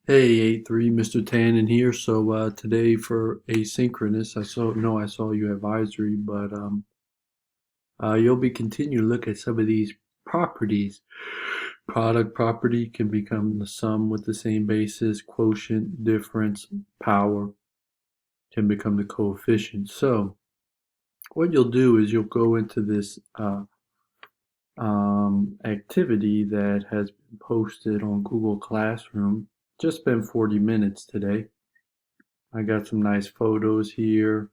Hey, 8-3, Mr. Tannen here. So today for asynchronous, I saw you advisory, but you'll be continue to look at some of these properties. Product property can become the sum with the same basis, quotient, difference, power can become the coefficient. So what you'll do is you'll go into this activity that has been posted on Google Classroom. Just spent 40 minutes today. I got some nice photos here.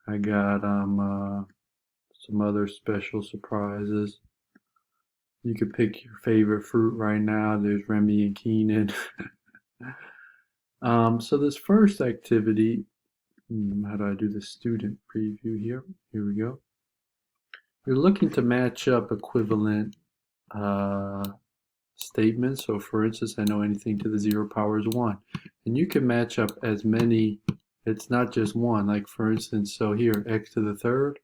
I got some other special surprises. You could pick your favorite fruit right now. There's Remy and Keenan. So this first activity, how do I do the student preview here? Here we go. You're looking to match up equivalent uh, statements. So for instance, I know anything to the 0 power is 1. And you can match up as many, it's not just one. Like for instance, so here, x to the third,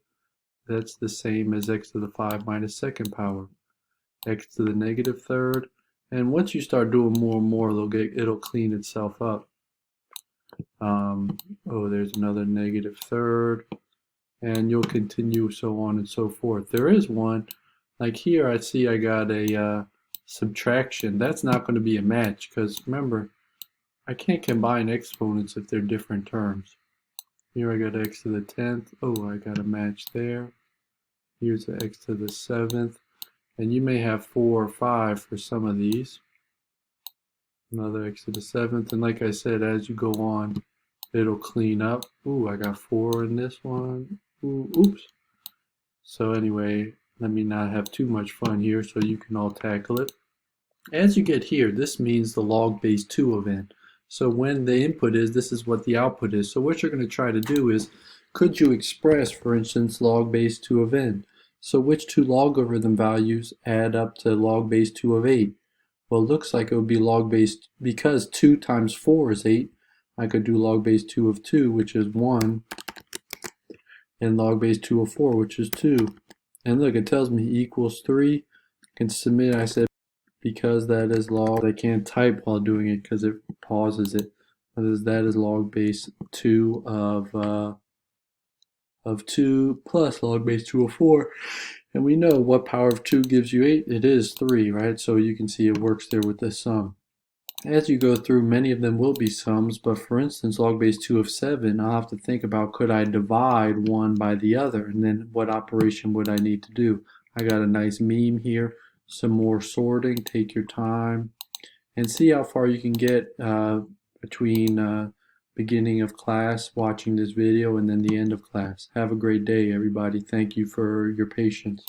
that's the same as x to the 5 minus second power, x to the negative third. And once you start doing more and more, it'll clean itself up. Oh, there's another negative third, and you'll continue so on and so forth. There is one, like here I see I got a subtraction. That's not going to be a match because remember, I can't combine exponents if they're different terms. Here I got x to the 10th. Oh, I got a match there. Here's the x to the 7th. And you may have 4 or 5 for some of these. Another x to the 7th. And like I said, as you go on, it'll clean up. Ooh, I got 4 in this one. Ooh, oops. So anyway, let me not have too much fun here so you can all tackle it. As you get here, this means the log base 2 of n. So when the input is, this is what the output is. So what you're going to try to do is, could you express, for instance, log base 2 of n? So which two logarithm values add up to log base 2 of 8? Well, it looks like it would be log base, because 2 times 4 is 8, I could do log base 2 of 2, which is 1, and log base 2 of 4, which is 2. And look, it tells me equals 3. I can submit, I said, because that is log, I can't type while doing it because it pauses it. That is log base 2 of 2 plus log base 2 of 4. And we know what power of 2 gives you 8. It is 3, right? So you can see it works there with the sum. As you go through, many of them will be sums, but for instance, log base 2 of 7, I'll have to think about, could I divide one by the other? And then what operation would I need to do? I got a nice meme here. Some more sorting. Take your time and see how far you can get between beginning of class, watching this video, and then the end of class. Have a great day, everybody. Thank you for your patience.